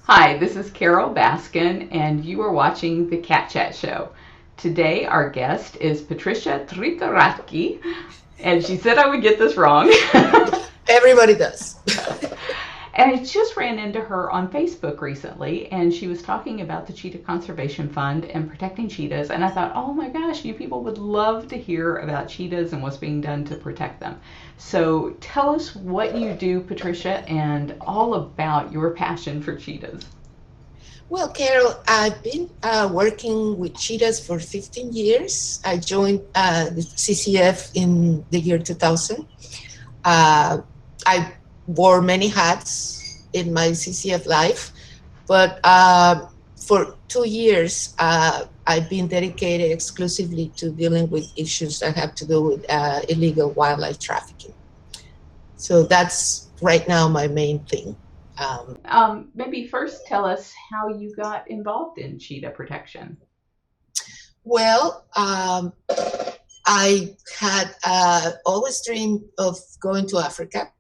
Hi, this is Carol Baskin, and you are watching the Cat Chat Show. Today, our guest is Patricia Tricorache, and she said I would get this wrong. Everybody does. And I just ran into her on Facebook recently, and she was talking about the Cheetah Conservation Fund and protecting cheetahs. And I thought, oh my gosh, you people would love to hear about cheetahs and what's being done to protect them. So tell us what you do, Patricia, and all about your passion for cheetahs. Well, Carol, I've been working with cheetahs for 15 years. I joined the CCF in the year 2000. Uh, I wore many hats in my CCF life, but for 2 years, I've been dedicated exclusively to dealing with issues that have to do with illegal wildlife trafficking. So that's right now my main thing. Um, Maybe first tell us how you got involved in cheetah protection. well, I had always dreamed of going to Africa,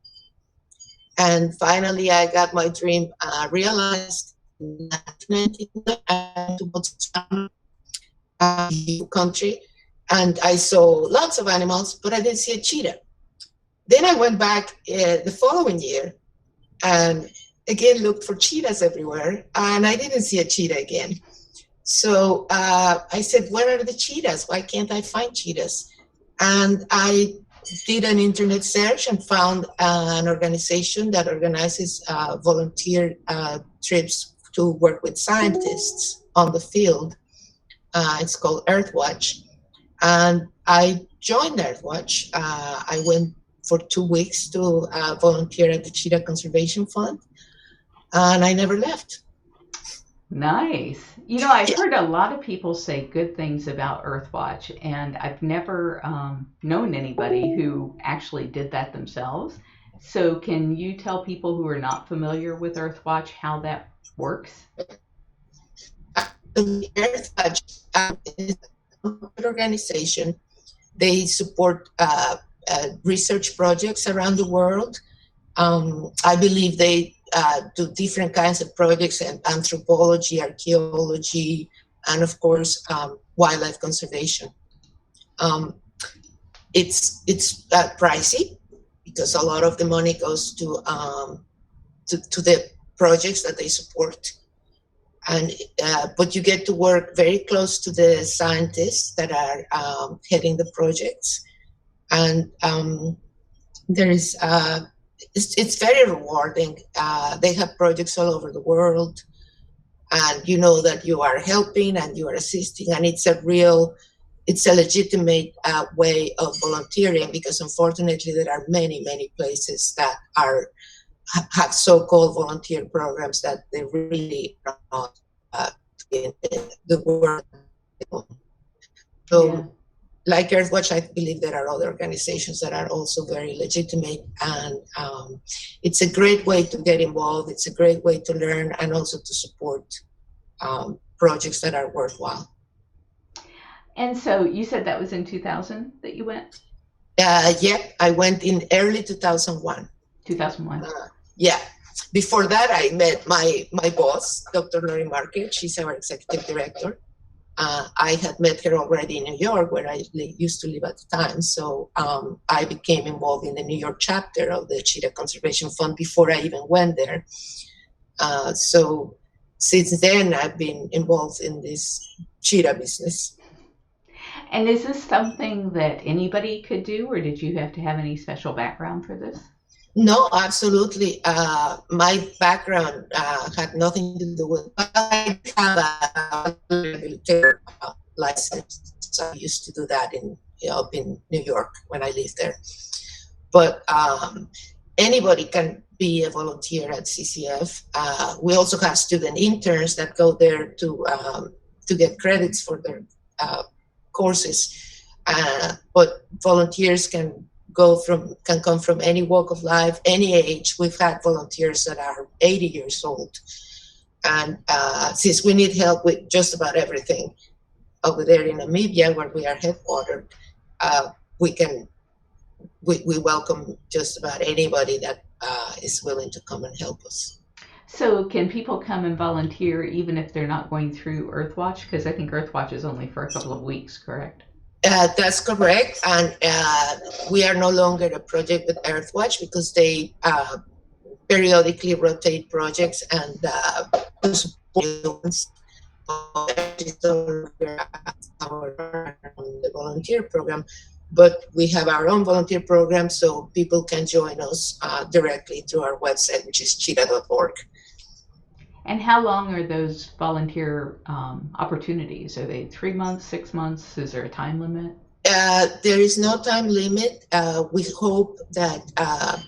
and finally I got my dream realized in 1999. I went to Botswana, country, and I saw lots of animals, but I didn't see a cheetah. Then I went back the following year and again looked for cheetahs everywhere, and I didn't see a cheetah again. So I said, where are the cheetahs? Why can't I find cheetahs? And I did an internet search and found an organization that organizes volunteer trips to work with scientists on the field. It's called Earthwatch. And I joined Earthwatch. I went for 2 weeks to volunteer at the Cheetah Conservation Fund, and I never left. Nice. I've heard a lot of people say good things about Earthwatch, and I've never known anybody who actually did that themselves. So, can you tell people who are not familiar with Earthwatch how that works? The Earthwatch is a organization. They support research projects around the world. I believe they do different kinds of projects in anthropology, archaeology, and of course, wildlife conservation. Um, it's pricey because a lot of the money goes to the projects that they support, and but you get to work very close to the scientists that are heading the projects, and there is it's very rewarding. They have projects all over the world, and you know that you are helping and you are assisting, and it's a legitimate way of volunteering, because unfortunately there are many places that have so-called volunteer programs that they really are not in the world. Yeah. So, like Earthwatch, I believe there are other organizations that are also very legitimate, and it's a great way to get involved. It's a great way to learn and also to support projects that are worthwhile. And so you said that was in 2000 that you went? Yeah, I went in early 2001. 2001. Yeah. Before that, I met my boss, Dr. Lori Market. She's our executive director. I had met her already in New York, where I used to live at the time. So I became involved in the New York chapter of the Cheetah Conservation Fund before I even went there. So since then, I've been involved in this cheetah business. And is this something that anybody could do, or did you have to have any special background for this? No, absolutely. My background had nothing to do with. I have a military license. So I used to do that up in New York when I lived there. But anybody can be a volunteer at CCF. We also have student interns that go there to get credits for their uh, courses. But volunteers can come from any walk of life, any age. We've had volunteers that are 80 years old, and since we need help with just about everything over there in Namibia, where we are headquartered, uh, we can we welcome just about anybody that is willing to come and help us. So can people come and volunteer even if they're not going through Earthwatch? Because I think Earthwatch is only for a couple of weeks, correct? That's correct, and we are no longer a project with Earthwatch because they periodically rotate projects and support the volunteer program, but we have our own volunteer program, so people can join us directly through our website, which is cheetah.org. And how long are those volunteer opportunities? Are they 3 months, 6 months? Is there a time limit? There is no time limit. We hope that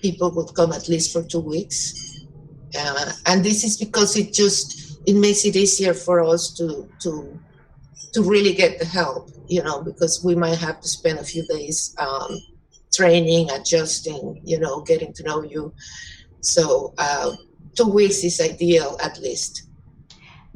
people would come at least for 2 weeks. And this is because it makes it easier for us to really get the help, because we might have to spend a few days training, adjusting, getting to know you. So 2 weeks is ideal at least.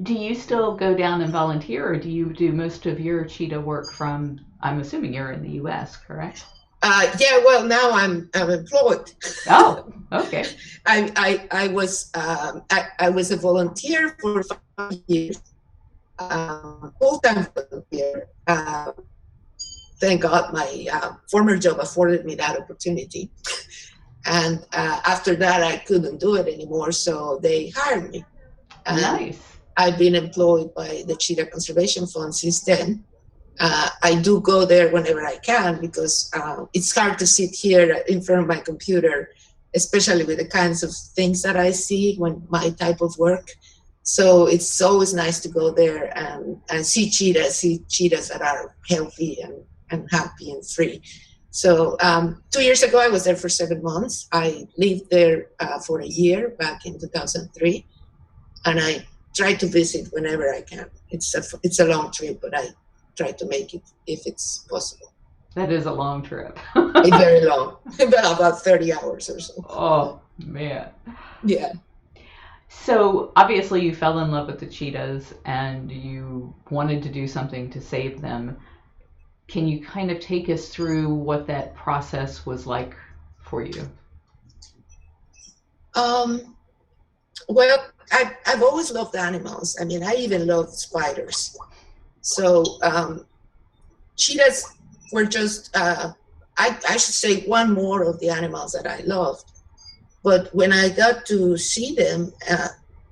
Do you still go down and volunteer, or do you do most of your cheetah work from, I'm assuming you're in the US, correct? Yeah, well, now I'm employed. Oh, okay. I was a volunteer for 5 years, full-time volunteer. Thank God my former job afforded me that opportunity. And after that, I couldn't do it anymore, so they hired me. And nice. I've been employed by the Cheetah Conservation Fund since then. I do go there whenever I can because it's hard to sit here in front of my computer, especially with the kinds of things that I see when my type of work. So it's always nice to go there and see cheetahs that are healthy and happy and free. So 2 years ago, I was there for 7 months. I lived there for a year back in 2003, and I try to visit whenever I can. It's a long trip, but I try to make it if it's possible. That is a long trip. It's very long, about 30 hours or so. Oh, man. Yeah. So obviously you fell in love with the cheetahs and you wanted to do something to save them. Can you kind of take us through what that process was like for you? Well, I've always loved animals. I mean, I even love spiders. So cheetahs were just, I should say, one more of the animals that I loved. But when I got to see them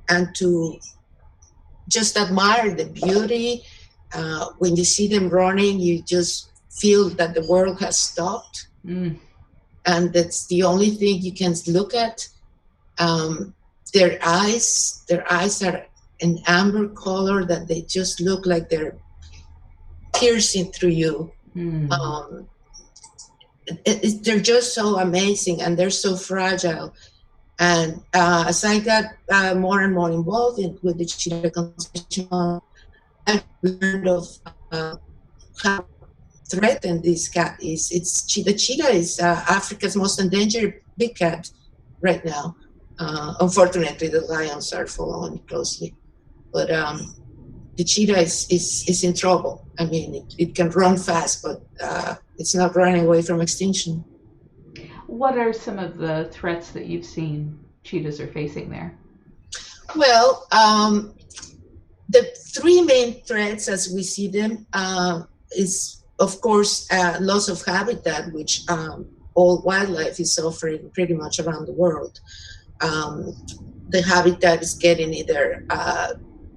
and to just admire the beauty, when you see them running, you just feel that the world has stopped. Mm. And that's the only thing you can look at. Their eyes are an amber color that they just look like they're piercing through you. Mm. They're just so amazing and they're so fragile. And as I got more and more involved with the Cheetah Conservation Fund, I learned of how threatened this cat is. The cheetah is Africa's most endangered big cat right now. Unfortunately, the lions are following closely, but the cheetah is in trouble. I mean, it can run fast, but it's not running away from extinction. What are some of the threats that you've seen cheetahs are facing there? Well, the three main threats as we see them is, of course, loss of habitat, which all wildlife is suffering pretty much around the world. The habitat is getting either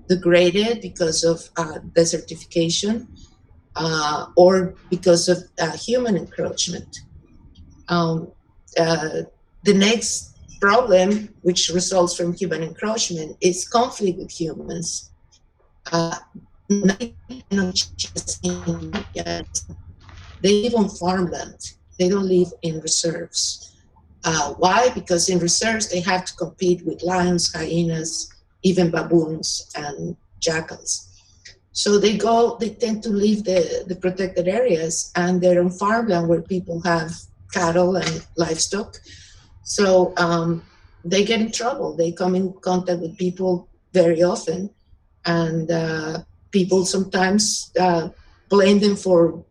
degraded because of desertification or because of human encroachment. The next problem, which results from human encroachment, is conflict with humans. They live on farmland. They don't live in reserves. Why? Because in reserves, they have to compete with lions, hyenas, even baboons and jackals. So they tend to leave the protected areas, and they're on farmland where people have cattle and livestock. So they get in trouble. They come in contact with people very often, and people sometimes blame them for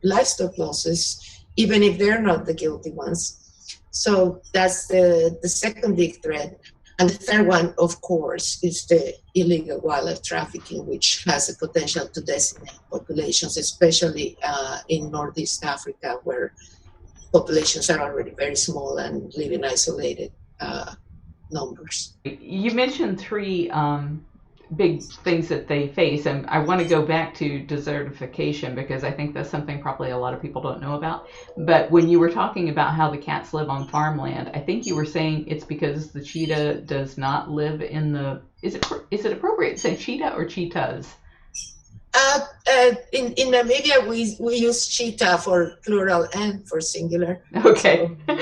livestock losses, even if they're not the guilty ones. So that's the second big threat. And the third one, of course, is the illegal wildlife trafficking, which has the potential to decimate populations, especially in Northeast Africa, where populations are already very small and live in isolated numbers. You mentioned three big things that they face, and I want to go back to desertification because I think that's something probably a lot of people don't know about. But when you were talking about how the cats live on farmland, I think you were saying it's because the cheetah does not live in the. Is it appropriate to say cheetah or cheetahs? In Namibia, we use cheetah for plural and for singular. Okay. So,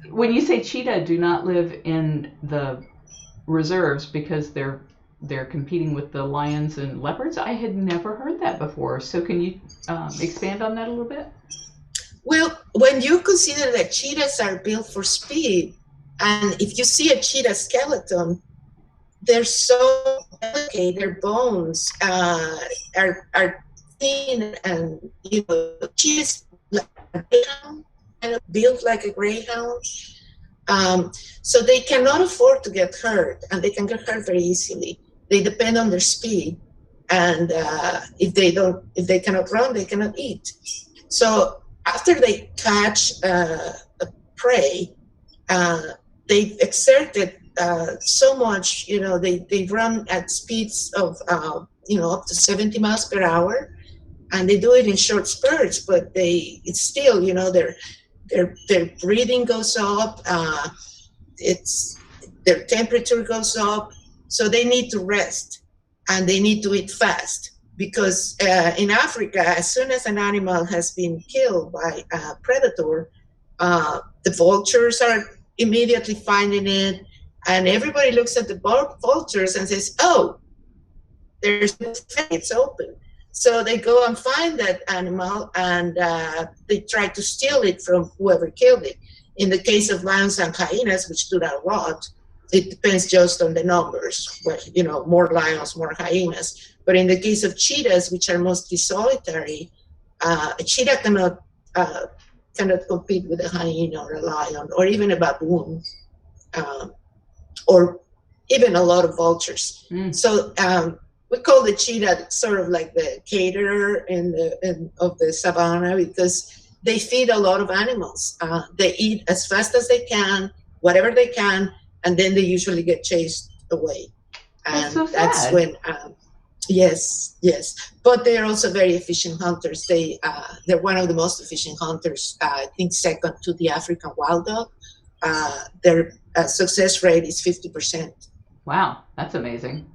when you say cheetah do not live in the reserves because they're competing with the lions and leopards, I had never heard that before. So can you expand on that a little bit? Well, when you consider that cheetahs are built for speed, and if you see a cheetah skeleton, they're so delicate, their bones are thin, and cheetahs like a greyhound, kind of built like a greyhound. So they cannot afford to get hurt, and they can get hurt very easily. They depend on their speed, and if they cannot run, they cannot eat. So after they catch a prey, they've exerted so much. They run at speeds of up to 70 miles per hour, and they do it in short spurts. But it's still, their breathing goes up. Their temperature goes up. So they need to rest, and they need to eat fast, because in Africa, as soon as an animal has been killed by a predator, the vultures are immediately finding it, and everybody looks at the vultures and says, "Oh, there's a buffet, it's open." So they go and find that animal, and they try to steal it from whoever killed it. In the case of lions and hyenas, which do that a lot, it depends just on the numbers, more lions, more hyenas. But in the case of cheetahs, which are mostly solitary, a cheetah cannot compete with a hyena or a lion, or even a baboon, or even a lot of vultures. So we call the cheetah sort of like the caterer of the savannah, because they feed a lot of animals. They eat as fast as they can, whatever they can, and then they usually get chased away. And so that's when, yes. But they're also very efficient hunters. They're one of the most efficient hunters, I think second to the African wild dog. Their success rate is 50%. Wow, that's amazing.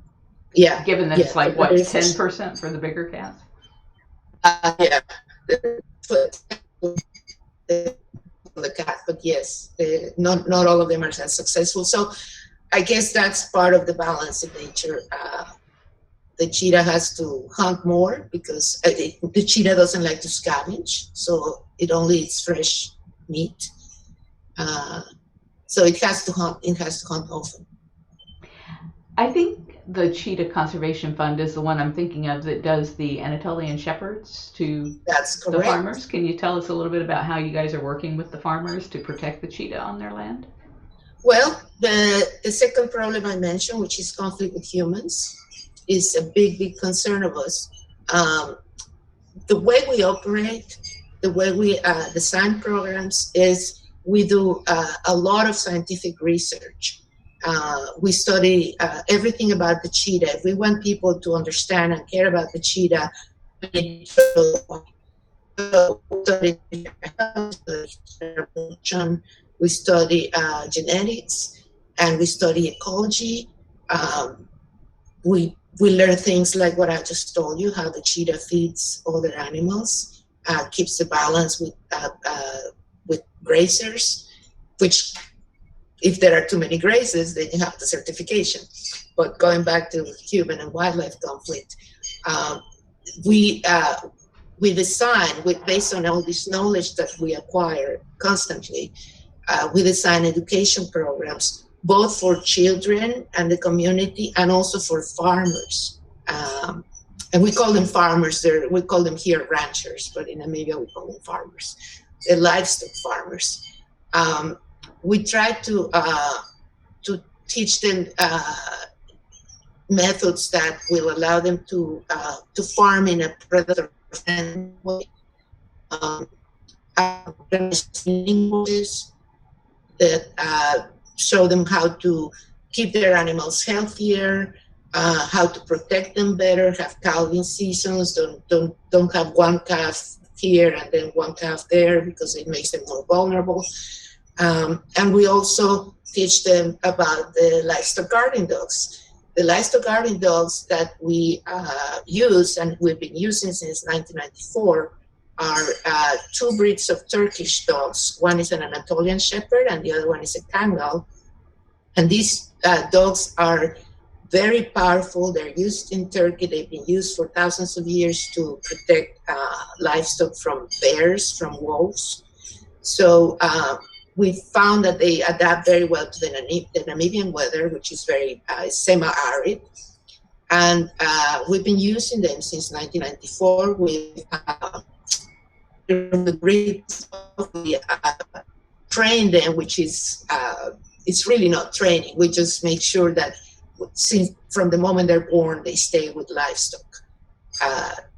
Yeah. Given that it's like, what, 10% for the bigger cats? Yeah. The cat, but yes, not all of them are as successful. So I guess that's part of the balance in nature. The cheetah has to hunt more because the cheetah doesn't like to scavenge, so it only eats fresh meat. So it has to hunt. It has to hunt often. I think the Cheetah Conservation Fund is the one I'm thinking of that does the Anatolian Shepherds to the farmers. Can you tell us a little bit about how you guys are working with the farmers to protect the cheetah on their land? Well, the second problem I mentioned, which is conflict with humans, is a big concern of us. The way we operate, the way we design programs is we do a lot of scientific research. We study everything about the cheetah. If we want people to understand and care about the cheetah, we study genetics, and we study ecology. We learn things like what I just told you, how the cheetah feeds other animals, keeps the balance with grazers, which if there are too many grazes, then you have the certification. But going back to human and wildlife conflict, we design, based on all this knowledge that we acquire constantly, we design education programs, both for children and the community, and also for farmers. And we call them farmers. We call them here ranchers, but in Namibia we call them farmers. They're livestock farmers. We try to teach them methods that will allow them to farm in a predator-friendly way. That show them how to keep their animals healthier, how to protect them better, have calving seasons, don't have one calf here and then one calf there because it makes them more vulnerable. And we also teach them about the livestock guarding dogs. The livestock guarding dogs that we use, and we've been using since 1994, are two breeds of Turkish dogs. One is an Anatolian Shepherd and the other one is a Kangal. And these dogs are very powerful. They're used in Turkey. They've been used for thousands of years to protect livestock from bears, from wolves. So we found that they adapt very well to the Namibian weather, which is very semi-arid. And we've been using them since 1994 with the breeds. We train them, which is, it's really not training. We just make sure that since from the moment they're born, they stay with livestock.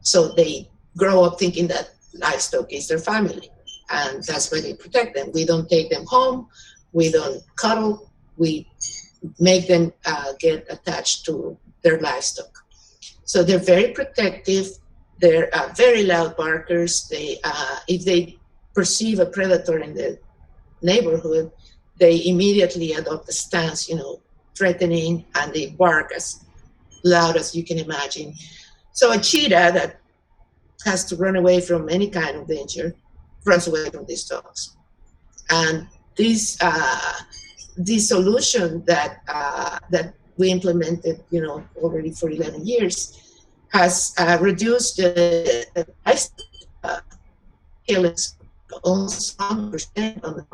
So they grow up thinking that livestock is their family. And that's why they protect them. We don't take them home. We don't cuddle. We make them get attached to their livestock. So they're very protective. They're very loud barkers. They, if they perceive a predator in the neighborhood, they immediately adopt a stance, you know, threatening, and they bark as loud as you can imagine. So a cheetah that has to run away from any kind of danger runs away from these dogs. And this solution that that we implemented, you know, already for 11 years, has reduced the killings almost 100% on the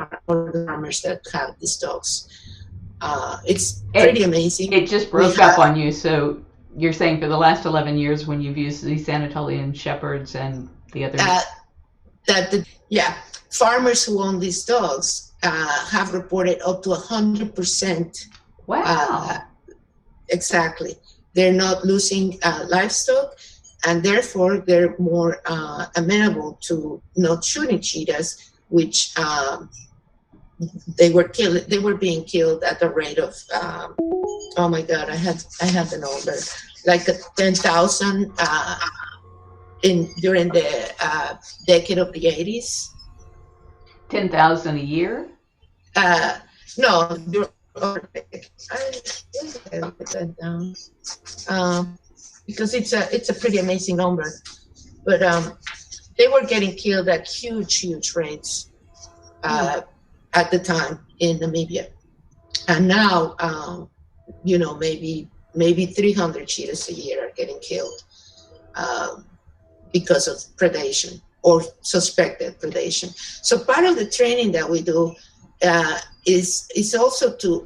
farmers that have these dogs. It's pretty amazing. It just broke up on you. So you're saying for the last 11 years when you've used these Anatolian Shepherds and the other... yeah, farmers who own these dogs have reported up to 100%. Wow. Exactly. They're not losing livestock, and therefore they're more amenable to not shooting cheetahs, which they were being killed at the rate of oh my God, I have the number, like 10,000 during the decade of the 80s. 10,000 a year? No, because it's a pretty amazing number, but they were getting killed at huge rates at the time in Namibia, and now you know, maybe 300 cheetahs a year are getting killed because of predation or suspected predation. So part of the training that we do is also to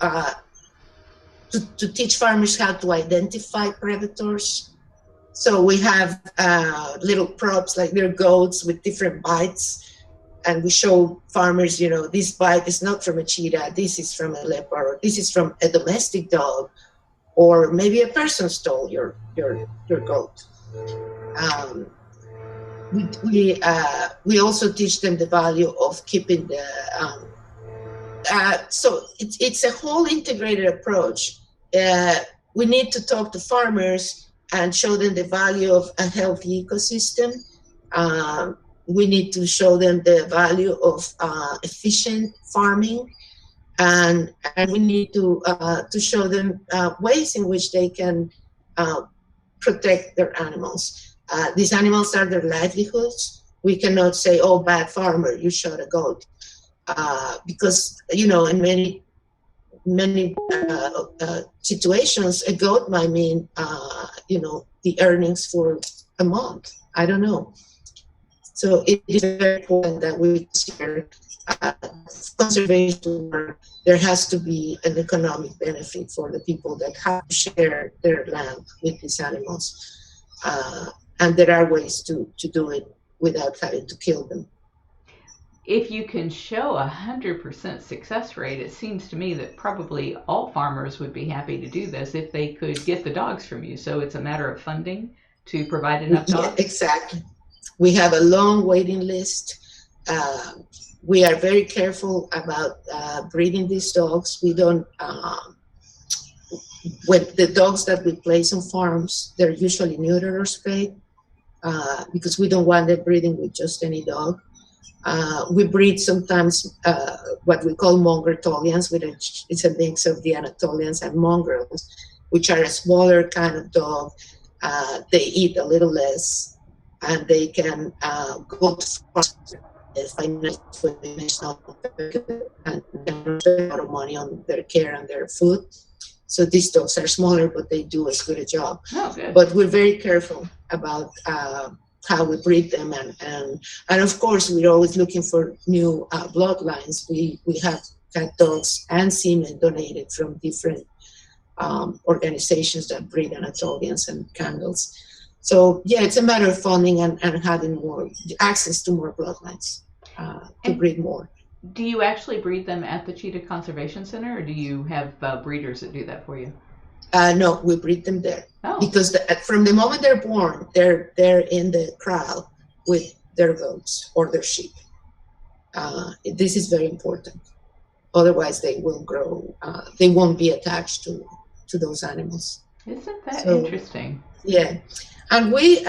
teach farmers how to identify predators. So we have little props, like little goats with different bites, and we show farmers, you know, this bite is not from a cheetah, this is from a leopard, or this is from a domestic dog, or maybe a person stole your goat. We also teach them the value of keeping the so it's a whole integrated approach. We need to talk to farmers and show them the value of a healthy ecosystem. We need to show them the value of efficient farming, and we need to show them ways in which they can protect their animals. These animals are their livelihoods. We cannot say, "Oh, bad farmer, you shot a goat," because, you know, in many situations, a goat might mean, you know, the earnings for a month. I don't know. So it is very important that we consider conservation work. There has to be an economic benefit for the people that have to share their land with these animals. And there are ways to do it without having to kill them. if you can show 100% success rate, it seems to me that probably all farmers would be happy to do this if they could get the dogs from you. So it's a matter of funding to provide enough Yeah, dogs. exactly. We have a long waiting list. Uh, we are very careful about breeding these dogs. We don't, with the dogs that we place on farms, they're usually neutered or spayed because we don't want them breeding with just any dog. We breed sometimes what we call Mongrelians, which is a mix of the Anatolians and mongrels, which are a smaller kind of dog. They eat a little less, and they can go to farms and spend a lot of money on their care and their food. So these dogs are smaller, but they do as good a job. Oh, good. But we're very careful about how we breed them, and of course we're always looking for new bloodlines. We have cat dogs and semen donated from different organizations that breed Anatolians and Candles. So yeah, it's a matter of funding and having more access to more bloodlines to breed more. Do you actually breed them at the Cheetah Conservation Center, or do you have breeders that do that for you? No, we breed them there. Oh. Because from the moment they're born, they're in the crowd with their goats or their sheep. This is very important. Otherwise, they will grow. They won't be attached to those animals. Isn't that interesting? Yeah, and we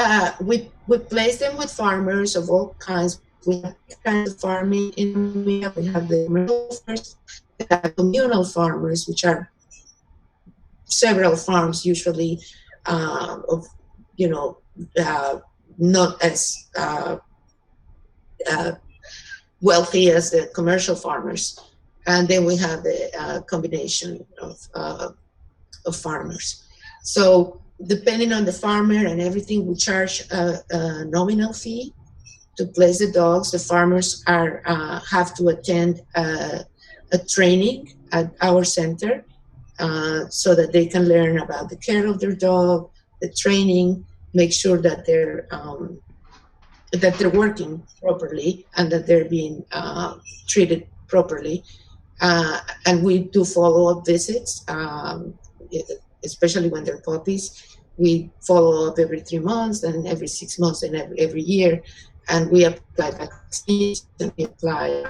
place them with farmers of all kinds. We have kinds of farming in Colombia. We have the communal farmers, which are several farms, usually of not as wealthy as the commercial farmers, and then we have the combination of farmers. So depending on the farmer and everything, we charge a nominal fee to place the dogs. The farmers have to attend a training at our center so that they can learn about the care of their dog, the training, make sure that they're working properly and that they're being treated properly. And we do follow-up visits, especially when they're puppies. We follow up every 3 months, then every 6 months, and every year. And we apply vaccines, and we apply,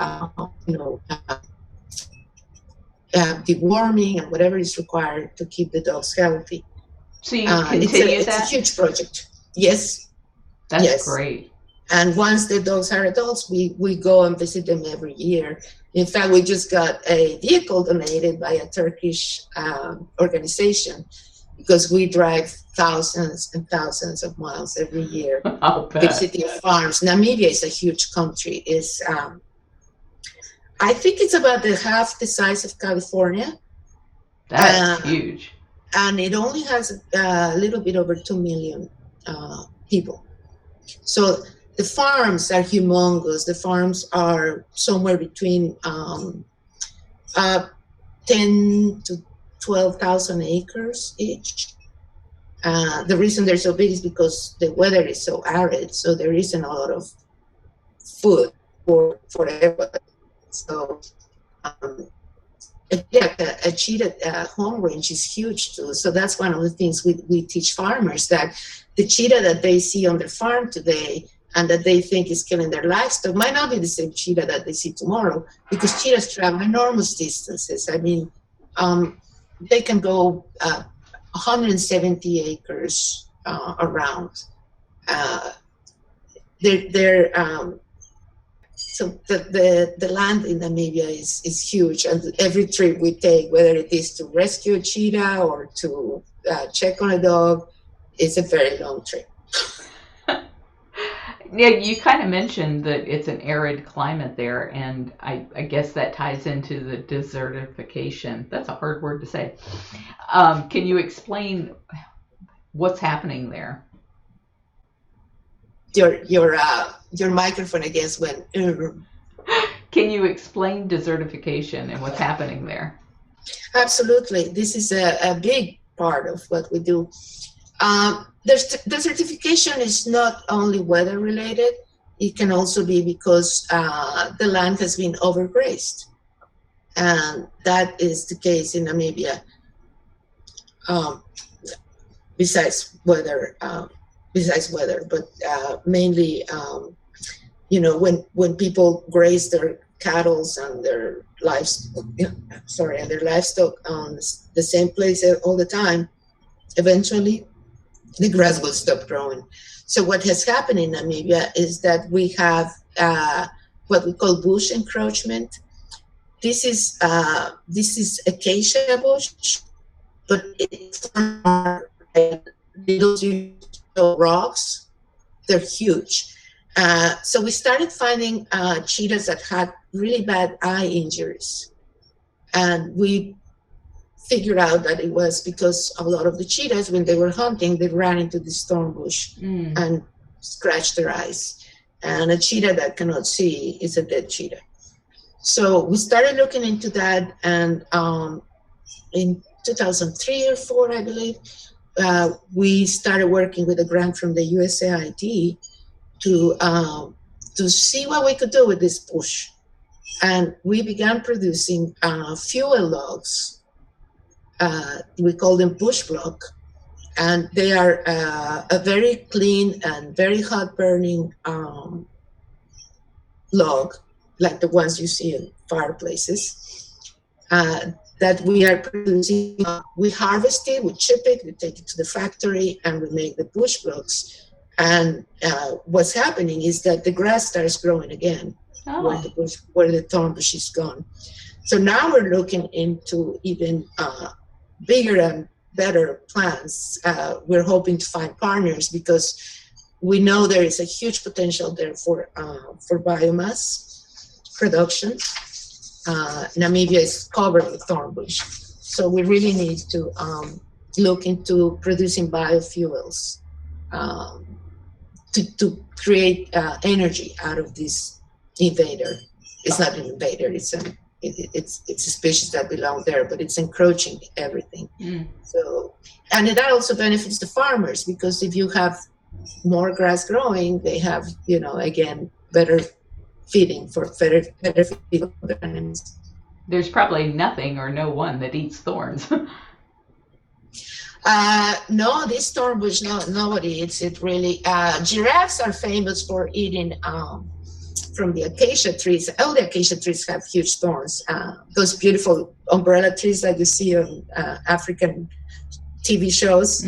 deworming and whatever is required to keep the dogs healthy. So you continue that? It's a huge project. Yes. That's great. And once the dogs are adults, we go and visit them every year. In fact, we just got a vehicle donated by a Turkish organization because we drive thousands and thousands of miles every year visiting farms. Namibia is a huge country. I think it's about half the size of California. That's huge. And it only has a little bit over 2 million people. So the farms are humongous. The farms are somewhere between 10 to 12,000 acres each. The reason they're so big is because the weather is so arid, so there isn't a lot of food for everybody. So, a cheetah home range is huge too. So that's one of the things we teach farmers, that the cheetah that they see on their farm today and that they think is killing their livestock might not be the same cheetah that they see tomorrow, because cheetahs travel enormous distances. I mean, they can go 170 acres around. So the land in Namibia is huge, and every trip we take, whether it is to rescue a cheetah or to check on a dog, it's a very long trip. Yeah, you kind of mentioned that it's an arid climate there, and I guess that ties into the desertification. That's a hard word to say. Can you explain what's happening there? Your microphone against went. Can you explain desertification and what's happening there? Absolutely. This is a big part of what we do. Desertification is not only weather related. it can also be because the land has been overgrazed. And that is the case in Namibia. Um, besides weather, but mainly, when people graze their cattle and their livestock, on the same place all the time, eventually the grass will stop growing. So what has happened in Namibia is that we have what we call bush encroachment. This is acacia bush, but it's little rocks. They're huge. So we started finding cheetahs that had really bad eye injuries, and we figured out that it was because a lot of the cheetahs, when they were hunting, they ran into this thorn bush and scratched their eyes. And a cheetah that cannot see is a dead cheetah. So we started looking into that, and in 2003 or 4, I believe, we started working with a grant from the USAID to see what we could do with this bush. And we began producing fuel logs. We call them bush block, and they are a very clean and very hot burning log, like the ones you see in fireplaces, that we are producing. We harvest it, we chip it, we take it to the factory, and we make the bush blocks. And what's happening is that the grass starts growing again where the thorn bush is gone. So now we're looking into even bigger and better plans. We're hoping to find partners because we know there is a huge potential there for biomass production. Namibia is covered with thorn bush, so we really need to look into producing biofuels to create energy out of this invader. It's not an invader; it's a species that belongs there, but it's encroaching everything. So, and that also benefits the farmers, because if you have more grass growing, they have, again, better feeding for better feeding for their animals. There's probably nothing or no one that eats thorns. No, this thorn bush, nobody eats it really. Giraffes are famous for eating from the acacia trees. All the acacia trees have huge thorns. Those beautiful umbrella trees that you see on African TV shows,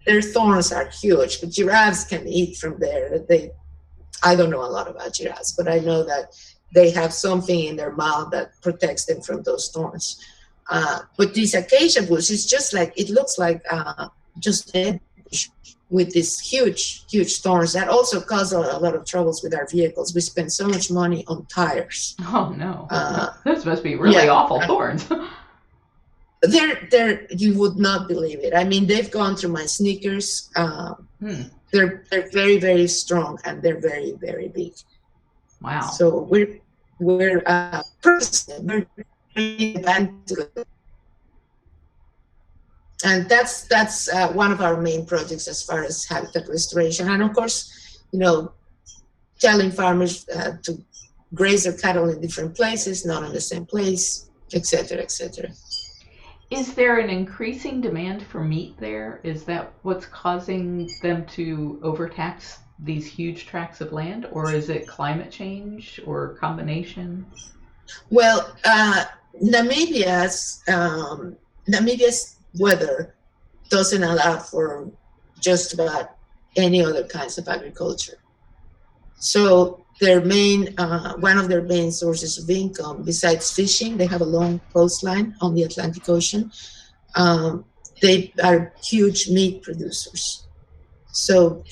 their thorns are huge, but giraffes can eat from there. I don't know a lot about giraffes, but I know that they have something in their mouth that protects them from those thorns. But this acacia bush is just like, it looks like just dead bush with these huge thorns that also cause a lot of troubles with our vehicles. We spend so much money on tires. Oh no, those must be really awful thorns. They're you would not believe it. I mean, they've gone through my sneakers. They're very, very strong, and they're very, very big. Wow. So we're and that's one of our main projects as far as habitat restoration, and of course, telling farmers to graze their cattle in different places, not in the same place, etc., etc. Is there an increasing demand for meat there? Is that what's causing them to overtax these huge tracts of land, or is it climate change or combination? Well, Namibia's weather doesn't allow for just about any other kinds of agriculture. So one of their main sources of income, besides fishing, they have a long coastline on the Atlantic Ocean. They are huge meat producers. So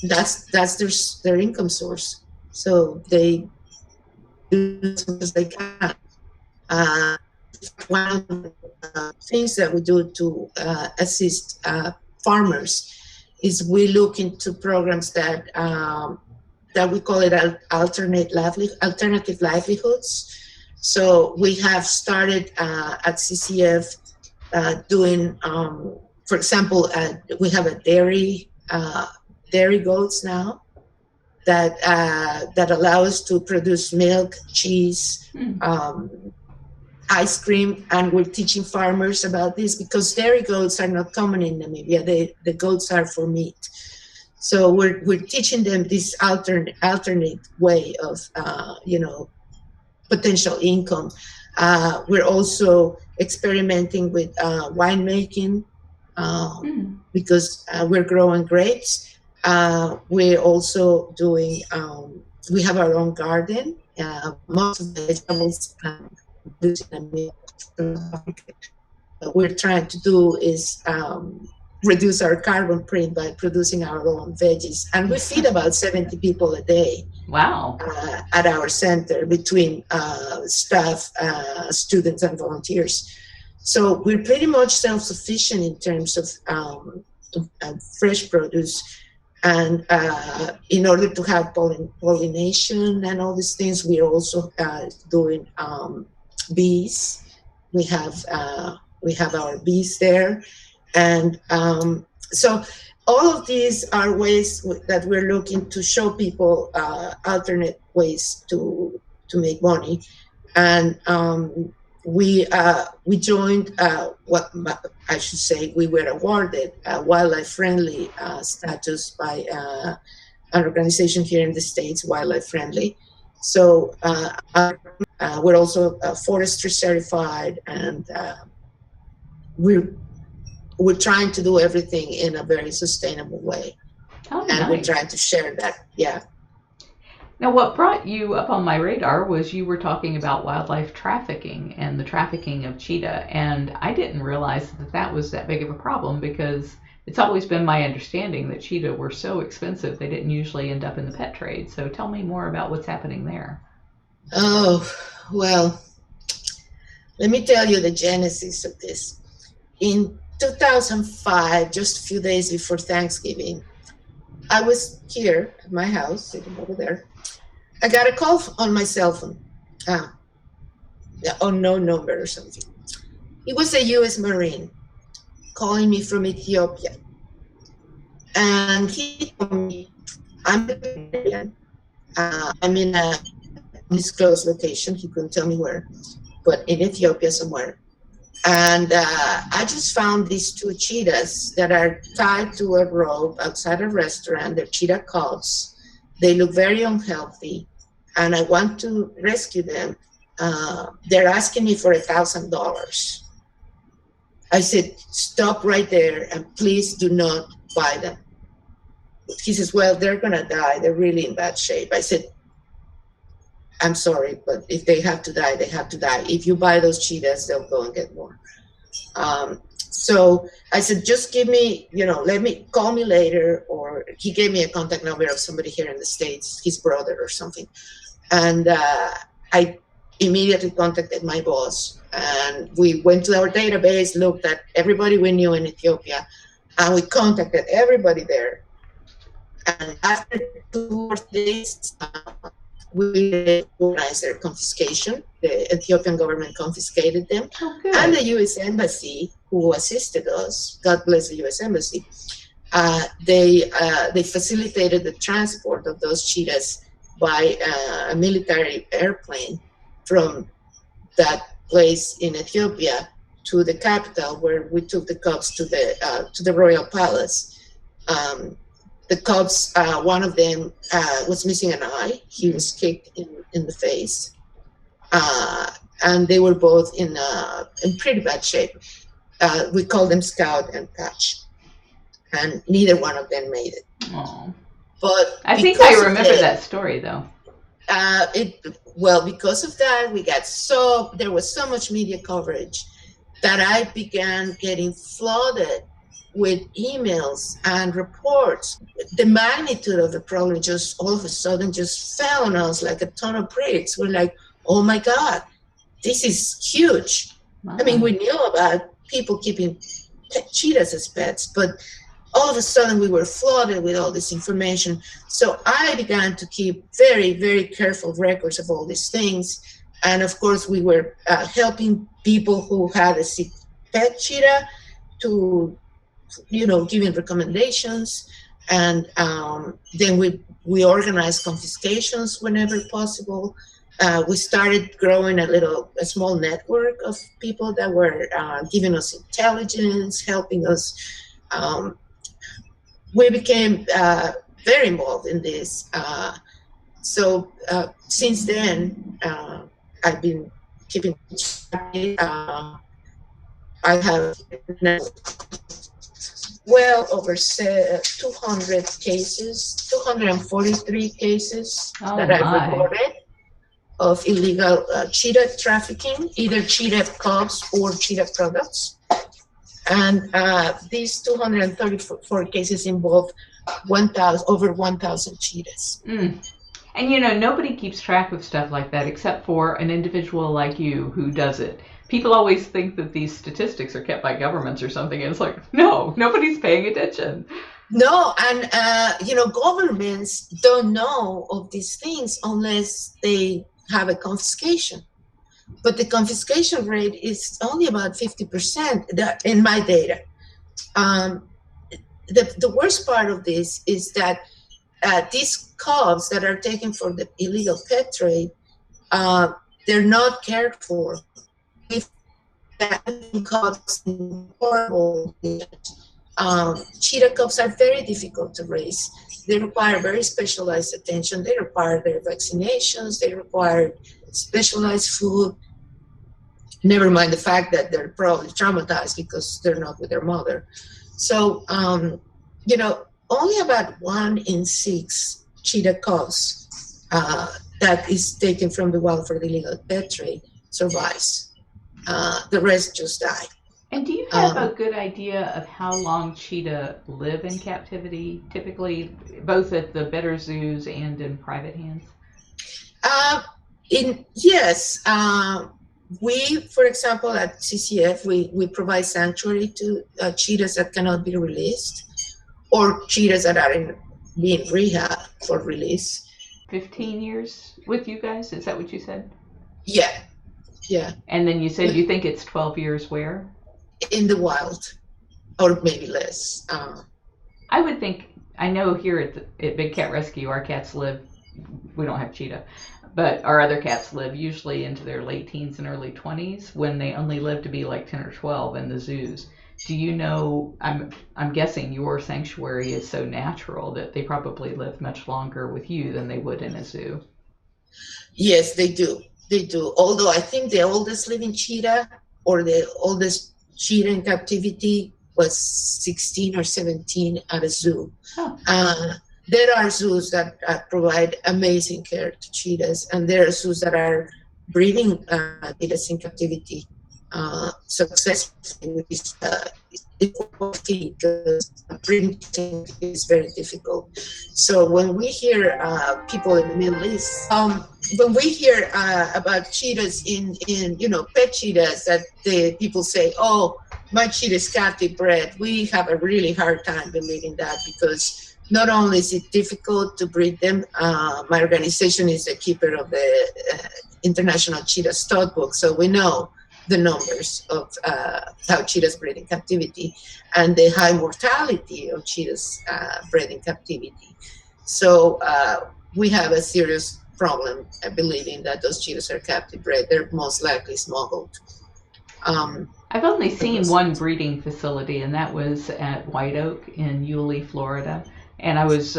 that's their income source. So they do as much as they can. One of the things that we do to assist farmers is we look into programs that we call it alternative livelihoods. So we have started at CCF doing, for example, we have a dairy goats now, that allow us to produce milk, cheese, ice cream, and we're teaching farmers about this because dairy goats are not common in Namibia. The goats are for meat. So we're teaching them this alternate way of potential income. We're also experimenting with winemaking because we're growing grapes. We're also doing, we have our own garden. Most of the vegetables what we're trying to do is reduce our carbon print by producing our own veggies. And we feed about 70 people a day. Wow. At our center between staff, students, and volunteers. So we're pretty much self-sufficient in terms of fresh produce. And in order to have pollination and all these things, we are also doing bees. We have our bees there. And so all of these are ways that we're looking to show people alternate ways to make money. And we joined what I should say, we were awarded wildlife friendly status by an organization here in the States, Wildlife Friendly. So we're also forestry certified, and we're trying to do everything in a very sustainable way. Oh, and nice. We're trying to share that. Yeah. Now, what brought you up on my radar was you were talking about wildlife trafficking and the trafficking of cheetah, and I didn't realize that was that big of a problem because it's always been my understanding that cheetah were so expensive they didn't usually end up in the pet trade. So tell me more about what's happening there. Oh, well, let me tell you the genesis of this. In 2005, just a few days before Thanksgiving, I was here at my house, sitting over there. I got a call on my cell phone, unknown number or something. It was a U.S. Marine calling me from Ethiopia. And he told me, I'm in a undisclosed location. He couldn't tell me where, but in Ethiopia somewhere. And I just found these two cheetahs that are tied to a rope outside a restaurant. They're cheetah cubs. They look very unhealthy, and I want to rescue them. They're asking me for $1,000. I said, stop right there, and please do not buy them. He says, well, they're gonna die. They're really in bad shape. I said, I'm sorry, but if they have to die, they have to die. If you buy those cheetahs, they'll go and get more. So I said, just give me, call me later. Or he gave me a contact number of somebody here in the States, his brother or something. And I immediately contacted my boss. And we went to our database, looked at everybody we knew in Ethiopia, and we contacted everybody there. And after 2 or 3 days, we organized their confiscation. The Ethiopian government confiscated them. Oh, and the U.S. Embassy, who assisted us, God bless the U.S. Embassy, they facilitated the transport of those cheetahs by a military airplane from that place in Ethiopia to the capital, where we took the cubs to the royal palace. The cubs, one of them was missing an eye. He was kicked in the face. And they were both in pretty bad shape. We called them Scout and Patch. And neither one of them made it. Aww. But I think I remember that story, though. Because of that, there was so much media coverage that I began getting flooded with emails and reports. The magnitude of the problem just all of a sudden just fell on us like a ton of bricks. We're like, oh my God, this is huge. Wow. I mean, we knew about people keeping cheetahs as pets, but all of a sudden we were flooded with all this information. So I began to keep very, very careful records of all these things. And of course, we were helping people who had a sick pet cheetah to, giving recommendations. And then we organized confiscations whenever possible. We started growing a small network of people that were giving us intelligence, helping us. We became very involved in this. So since then, I've been keeping track. I have well over 200 cases, 243 cases that I've reported of illegal cheetah trafficking, either cheetah cubs or cheetah products. And these 234 cases involve over 1,000 cheetahs. And you know, nobody keeps track of stuff like that except for an individual like you who does it. People always think that these statistics are kept by governments or something, and it's like, no, nobody's paying attention. No, and you know, governments don't know of these things unless they have a confiscation. But the confiscation rate is only about 50% in my data. The worst part of this is that these cubs that are taken for the illegal pet trade, they're not cared for. Cubs in horrible cheetah cubs are very difficult to raise. They require very specialized attention. They require their vaccinations. They require specialized food. Never mind the fact that they're probably traumatized because they're not with their mother. So, you know, only about 1 in 6 cheetah cubs that is taken from the wild for the illegal pet trade survives. The rest just die. And do you have a good idea of how long cheetah live in captivity, typically, both at the better zoos and in private hands? Yes. We, for example, at CCF, we provide sanctuary to cheetahs that cannot be released, or cheetahs that are being rehabbed for release. 15 years with you guys? Is that what you said? Yeah. Yeah. And then you said you think it's 12 years where? In the wild, or maybe less. I would think, I know here at Big Cat Rescue, our cats live, we don't have cheetah, but our other cats live usually into their late teens and early 20s when they only live to be like 10 or 12 in the zoos. Do you know, I'm guessing your sanctuary is so natural that they probably live much longer with you than they would in a zoo. Yes, they do. They do. Although I think the oldest living cheetah or the oldest cheetah in captivity was 16 or 17 at a zoo. Oh. There are zoos that provide amazing care to cheetahs, and there are zoos that are breeding cheetahs in captivity successfully, which is difficult because breeding is very difficult. So when we hear people in the Middle East, when we hear about cheetahs in pet cheetahs, that the people say, "Oh, my cheetah is captive bred," we have a really hard time believing that, because not only is it difficult to breed them, my organization is the keeper of the International Cheetah Stud Book, so we know the numbers of how cheetahs breed in captivity and the high mortality of cheetahs bred in captivity. So we have a serious problem believing that those cheetahs are captive bred. They're most likely smuggled. I've only seen one breeding facility, and that was at White Oak in Yulee, Florida. And I was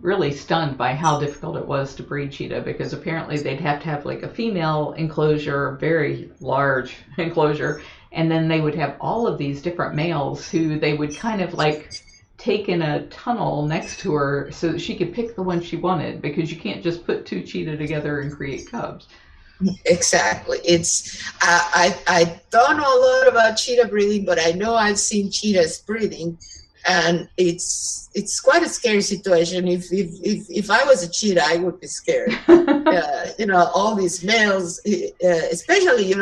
really stunned by how difficult it was to breed cheetah, because apparently they'd have to have like a female enclosure, a very large enclosure, and then they would have all of these different males who they would kind of like take in a tunnel next to her so that she could pick the one she wanted, because you can't just put 2 cheetah together and create cubs. Exactly. It's I don't know a lot about cheetah breeding, but I know I've seen cheetahs breeding. And it's quite a scary situation. If I was a cheetah, I would be scared. All these males, especially,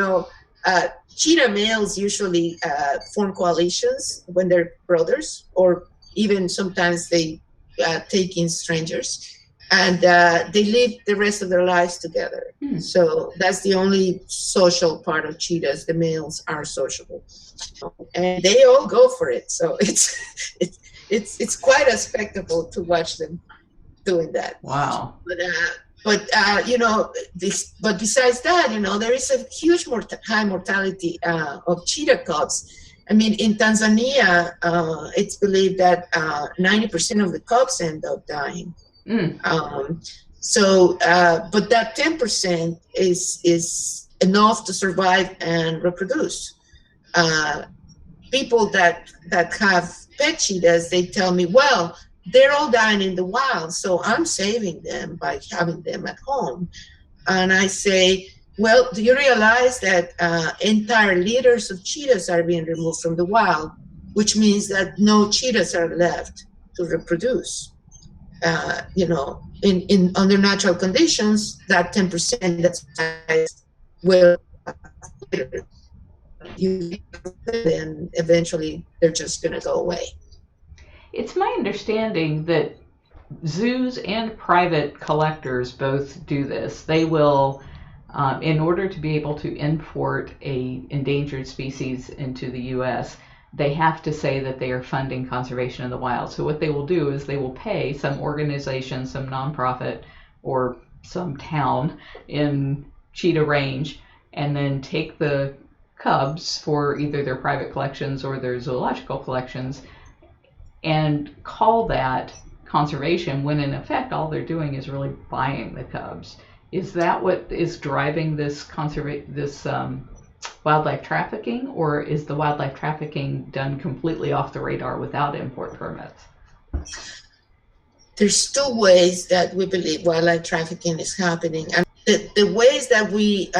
cheetah males usually form coalitions when they're brothers, or even sometimes they take in strangers, and they live the rest of their lives together. So that's the only social part of cheetahs. The males are sociable, and they all go for it. So it's it's quite a spectacle to watch them doing that. Wow. But besides that, there is a huge high mortality of cheetah cubs. I mean, in Tanzania, it's believed that 90% of the cubs end up dying. But that 10% is enough to survive and reproduce. People that have pet cheetahs, they tell me, well, they're all dying in the wild, so I'm saving them by having them at home. And I say, well, do you realize that entire litters of cheetahs are being removed from the wild, which means that no cheetahs are left to reproduce? In under natural conditions, that 10% that's will then eventually they're just going to go away. It's my understanding that zoos and private collectors both do this. They will, in order to be able to import a endangered species into the U.S., they have to say that they are funding conservation in the wild. So what they will do is they will pay some organization, some nonprofit, or some town in Cheetah Range, and then take the cubs for either their private collections or their zoological collections and call that conservation, when in effect all they're doing is really buying the cubs. Is that what is driving this wildlife trafficking, or is the wildlife trafficking done completely off the radar without import permits? There's two ways that we believe wildlife trafficking is happening, and the ways that we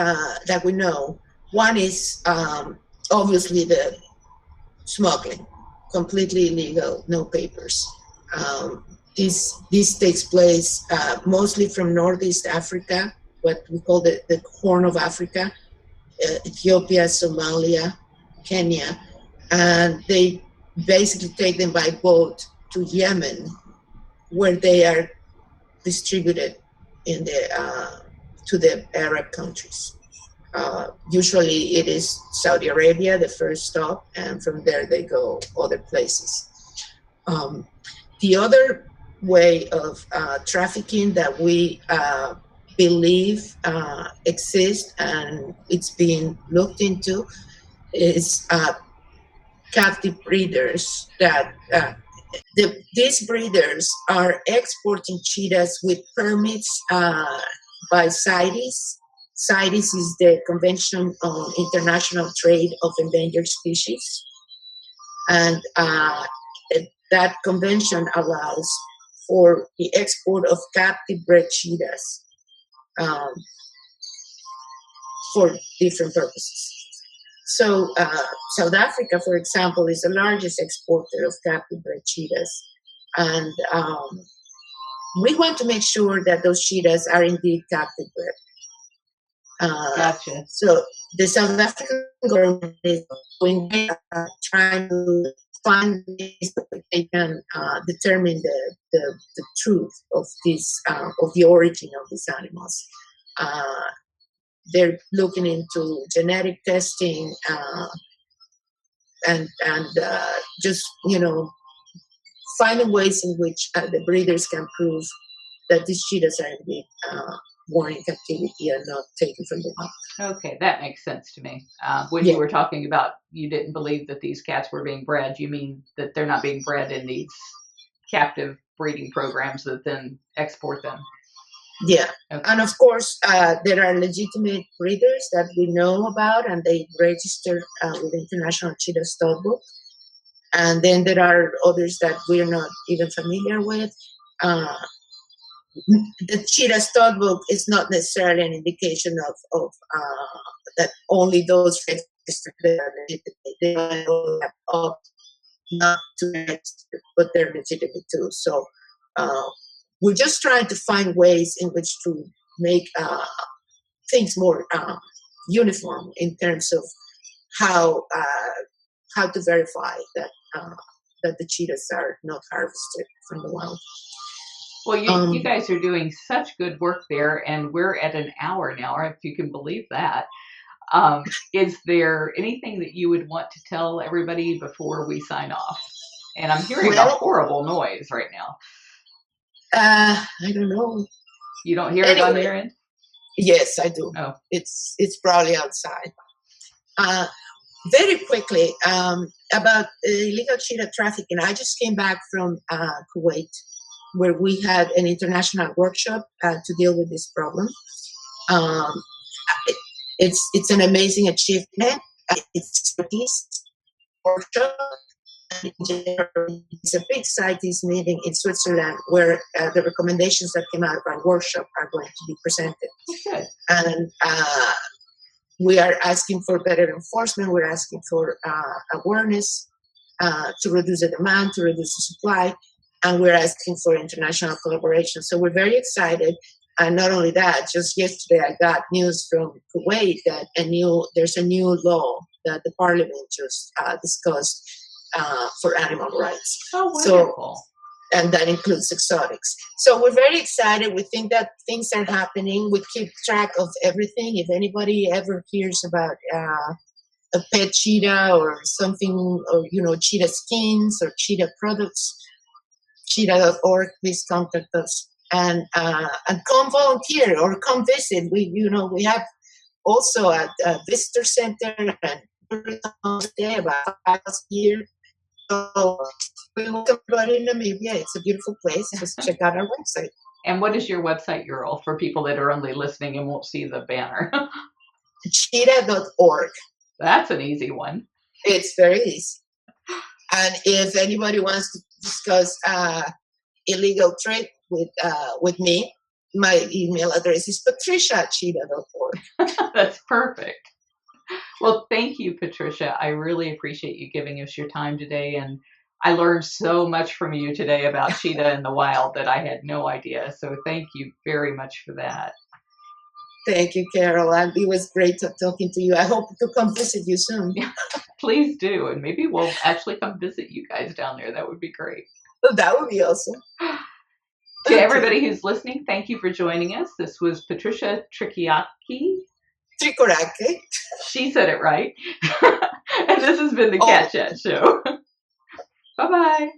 know. One is obviously the smuggling, completely illegal, no papers. This takes place mostly from Northeast Africa, what we call the Horn of Africa, Ethiopia, Somalia, Kenya, and they basically take them by boat to Yemen, where they are distributed to the Arab countries. Usually it is Saudi Arabia, the first stop, and from there they go other places. The other way of trafficking that we believe exists, and it's being looked into, is captive breeders. These breeders are exporting cheetahs with permits by CITES. CITES is the Convention on International Trade of Endangered Species, and that convention allows for the export of captive bred cheetahs for different purposes. So South Africa, for example, is the largest exporter of captive bred cheetahs, and we want to make sure that those cheetahs are indeed captive bred. Gotcha. So the South African government is trying to find ways that they can determine the truth of this of the origin of these animals. They're looking into genetic testing and just finding ways in which the breeders can prove that these cheetahs are indeed born in captivity and not taken from the wild. Okay, that makes sense to me. When you were talking about you didn't believe that these cats were being bred, you mean that they're not being bred in these captive breeding programs that then export them? Yeah, okay. And of course, there are legitimate breeders that we know about, and they register with the International Cheetah Stud Book. And then there are others that we're not even familiar with. The Cheetah Stud Book is not necessarily an indication of that only those registered that are legitimate. They might opt not to register, but they're legitimate too. So we're just trying to find ways in which to make things more uniform in terms of how to verify that the cheetahs are not harvested from the wild. Well, you guys are doing such good work there, and we're at an hour now, if you can believe that. Is there anything that you would want to tell everybody before we sign off? And I'm hearing a Well, horrible noise right now. I don't know. You don't hear it on your end? Yes, I do. Oh. It's probably outside. Very quickly, about illegal cheetah trafficking. I just came back from Kuwait, where we had an international workshop to deal with this problem. It's an amazing achievement. It's a peace workshop. It's a big CITES meeting in Switzerland where the recommendations that came out of our workshop are going to be presented. Okay. And we are asking for better enforcement. We're asking for awareness to reduce the demand, to reduce the supply, and we're asking for international collaboration. So we're very excited. And not only that, just yesterday I got news from Kuwait that there's a new law that the parliament just discussed for animal rights. Oh, wonderful. And that includes exotics. So we're very excited. We think that things are happening. We keep track of everything. If anybody ever hears about a pet cheetah or something, or cheetah skins or cheetah products, cheetah.org, please contact us and come volunteer or come visit. We have also a visitor center and day about 5 hours a year. So we welcome everybody in Namibia. It's a beautiful place. Just check out our website. And what is your website URL for people that are only listening and won't see the banner? Cheetah.org. That's an easy one. It's very easy. And if anybody wants to discuss illegal trade with me, my email address is patricia@cheetah.org. That's perfect. Well, thank you, Patricia. I really appreciate you giving us your time today. And I learned so much from you today about cheetah in the wild that I had no idea. So thank you very much for that. Thank you, Carol. And it was great talking to you. I hope to come visit you soon. Please do. And maybe we'll actually come visit you guys down there. That would be great. That would be awesome. To everybody who's listening, thank you for joining us. This was Patricia Tricorache. Tricorache. She said it right. And this has been the Cat Chat Show. Bye-bye.